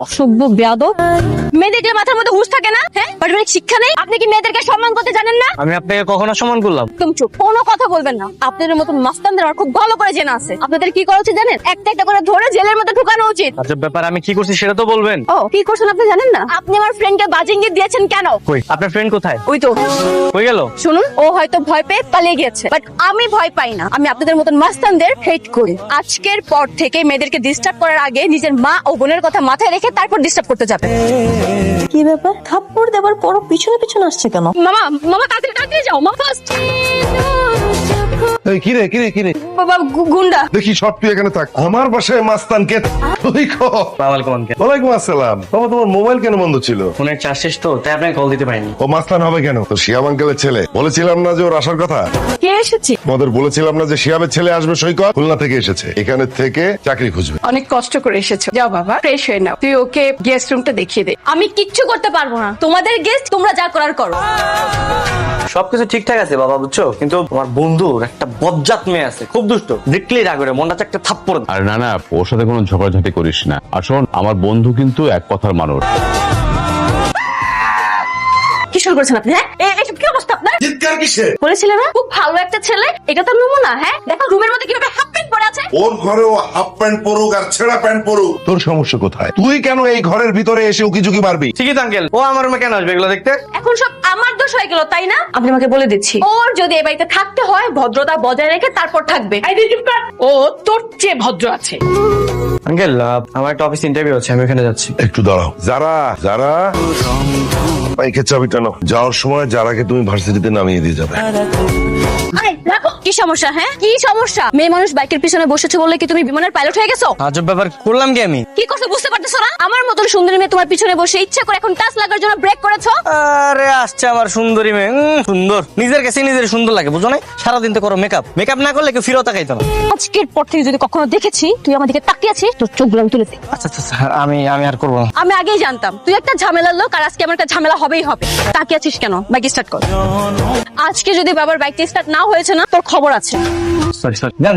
অসভ্য বেয়াদব। মেয়েদের মাথার মধ্যে হুঁশ থাকে না? হ্যাঁ, পারিবারিক শিক্ষা নেই? আপনি কি মেয়েদেরকে সম্মান করতে জানেন না? আমি আপনাকে কখনো সম্মান করলাম? একদম চুপ, কোনো কথা বলবেন না। আপনাদের মতন মাস্তানদের আমার খুব ভালো করে জানা আছে। আপনাদের কি করা উচিত জানেন? একটা একটা করে ধরে জেলের মধ্যে ঢুকানো উচিত। আচ্ছা, ব্যাপার আমি কি করছি সেটা তো বলবেন। ও, কি করছেন আপনি জানেন না? আপনি আমার ফ্রেন্ডকে বাজে ইঙ্গিত দিয়েছেন কেন? কই আপনার ফ্রেন্ড কোথায়? ওই তো কই গেল? শুনুন, ও হয়তো ভয় পেয়ে পালিয়ে গিয়েছে, বাট আমি ভয় পাই না। আমি আপনাদের মতন মাস্তানদের হেট করি। আজকের পর থেকে মেয়েদেরকে ডিস্টার্ব করার আগে নিজের মা ও বোনের কথা মাথায় রেখে তারপর ডিস্টার্ব করতে যাবে। কি ব্যাপার, থাপ্পড় দেওয়ার পর পিছনে পিছনে আসছে কেন? মামা, মামা তাড়াতাড়ি যাও, মা ফার্স্ট। এই কিরে বাবা গুন্ডা। দেখি সব তুই এখানে থাক। আমার বাসায় মাস্তানকে তুই কর। ওয়ালাইকুম আঙ্কেল। ওয়ালাইকুম আসসালাম। বাবা তোমার মোবাইল কেন বন্ধ ছিল? ফোনের চার্জ শেষ তো, তাই আপনাকে কল দিতে পারিনি। ও মাস্তান হবে কেন? তো শিয়াব আঙ্কেলের ছেলে। বলেছিলাম না যে ওর আসার কথা? কে এসেছি? তোমাদের বলেছিলাম না যে শিয়াবের ছেলে আসবে? সৈকত খুলনা থেকে এসেছে, এখানে থেকে চাকরি খুঁজবে। অনেক কষ্ট করে এসেছো, যাও বাবা ফ্রেশ হয়ে নাও। তুই ওকে গেস্ট রুমটা দেখিয়ে দে। আমি কিচ্ছু করতে পারবো না। তোমাদের গেস্ট, তোমরা যা করার করো। সবকিছু ঠিকঠাক আছে বাবা, বুঝছো, কিন্তু আমার বন্ধুর একটা বজ্জাত মেয়ে আছে, খুব দুষ্ট। দেখলেই রাগ করে, মনটা একটা থাপ্পড়। আর না, ওর সাথে কোনো ঝগড়াঝাটি করিস না। আর শোন, আমার বন্ধু কিন্তু এক কথার মানুষ। কি শুরু করেছেন আপনি? হ্যাঁ, এইসব কি অবস্থা আপনার? চিৎকার কিসে? বলেছিলে না খুব ভালো একটা ছেলে, এটা তো নমুনা। হ্যাঁ, দেখো রুমের মধ্যে কিভাবে হাফ প্যান্ট পরে আছে। ওর ঘরে ও হাফ প্যান্ট পরুক আর ছেঁড়া প্যান্ট পরুক, তোর সমস্যা কোথায়? তুই কেন এই ঘরের ভিতরে এসে উকি মারবি? ঠিকই তো আঙ্কেল, ও আমার রুমে কেন আসবে এগুলো দেখতে? এখন সব আমার দোষ হয়ে গেল, তাই না? আপনি আমাকে বলে দিচ্ছি, ওর যদি এই বাড়িতে থাকতে হয় ভদ্রতা বজায় রেখে তারপর থাকবে। ও তোর চেয়ে ভদ্র আছে। আঙ্কেল, আমার একটা অফিস ইন্টারভিউ আছে, আমি ওখানে যাচ্ছি। একটু দাঁড়াও। যারা বাইকের চাবিটা নাও। যাওয়ার সময় যারাকে তুমি ভার্সিটিতে নামিয়ে দিয়ে যাবে। আরে রাখো। কি সমস্যা? হ্যাঁ, কি সমস্যা? মেয়ে মানুষ বাইকের পিছনে বসেছে বলে কি তুমি বিমানের পাইলট হয়ে গেছো? আজব ব্যাপার করলাম কি আমি? কি করছো বুঝতে পারতেছো না? আমার মতন সুন্দরী মেয়ে তোমার পিছনে বসে ইচ্ছা করে এখন টাচ লাগার জন্য ব্রেক করেছো। আরে আসছে আমার সুন্দরী মেয়ে, সুন্দর, নিজের কাছে নিজের সুন্দর লাগে, বুঝো না? সারাদিন তো করো মেকআপ না করলে কেউ ফিরত তাকাইতো না। আজকের পর থেকে যদি কখনো দেখেছি তুই আমার দিকে তাকিয়ে আছিস, তোর চোখগুলো আমি তুলে দিই। আচ্ছা, আমি আর করবো না। আমি আগেই জানতাম তুই একটা ঝামেলার লোক, আর আজকে আমার একটা ঝামেলা হবেই হবে। তাকিয়ে আছিস কেন? বাইক স্টার্ট কর। আজকে যদি বাবার বাইকটা স্টার্ট না হয়েছে না, তোর খবর আছে। সরি জান।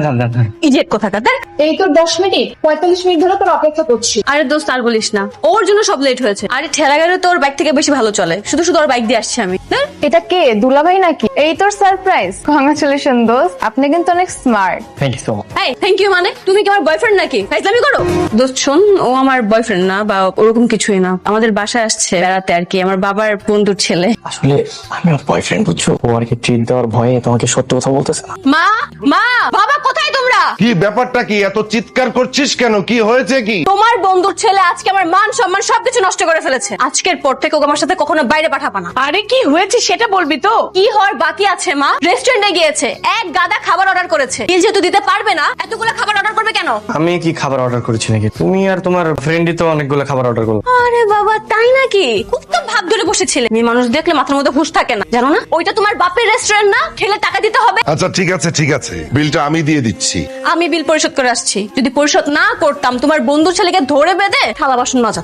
ইডিয়েট কোথাকার। দেখ, এই তোর 10 মিনিট 45 মিনিট ধরে তোর অপেক্ষা করছি। আরে দোস্ত আর বলিস না, ওর জন্য সব লেট হয়েছে। আরে ঠেলা গাড়ি তোর বাইক থেকে বেশি ভালো চলে, শুধু ওর বাইক দিয়ে আসছি আমি। এটা কে, দুলাভাই নাকি? এই তোর সারপ্রাইজ। কংগ্রাচুলেশন দোস্ত, আপনি কিন্তু অনেক smart. Thank you so much. এই থ্যাংক ইউ মানে? তুমি কি আমার বয়ফ্রেন্ড নাকি? ফাইজলামি করো। দোস্ত শোন, ও আমার বয়ফ্রেন্ড না বা ওরকম কিছুই না। আমাদের বাসায় আসছে বেড়াতে আর কি, আমার বাবার বন্ধুর ছেলে। আসলে আমি ওর বয়ফ্রেন্ড, বুঝছো, ও আর কি ট্রিট দেওয়ার ভয়ে তোমাকে সত্যি কথা বলতেছে না। মা, বাবা কোথায় তোমরা? কি ব্যাপারটা কি? এত চিৎকার করছিস কেন? কি হয়েছে কি? তোমার বন্ধুর ছেলে আজকে আমার মান সম্মান সবকিছু নষ্ট করে ফেলেছে। আজকের পর থেকে ওকে আমার সাথে কখনো বাইরে পাঠাবা না। আরে কি হয়েছে সেটা বলবি তো? কি হওয়ার বাকি আছে মা? রেস্টুরেন্টে গিয়েছে, এক গাদা খাবার অর্ডার করেছে। এই যেহেতু দিতে পারবে না, এতগুলো খাবার অর্ডার করবে কেন? আমি কি খাবার অর্ডার করেছি নাকি? তুমি আর তোমার ফ্রেন্ডই তো অনেকগুলো খাবার অর্ডার করলো। আরে বাবা, তাই নাকি? খুব তো ভাব ধরে বসেছিলে। মেয়ে মানুষ দেখলে মাথার মধ্যে হুঁশ থাকে না, জানো না? ওইটা তোমার বাপের রেস্টুরেন্ট না, খেলে টাকা দিতে হবে। আচ্ছা ঠিক আছে, বিলটা আমি দিয়ে দিচ্ছি। আমি বিল পরিশোধ করে আসছি। যদি পরিশোধ না করতাম, তোমার বন্ধুর ছেলেকে ধরে বেঁধে থালা বাসন মাজা।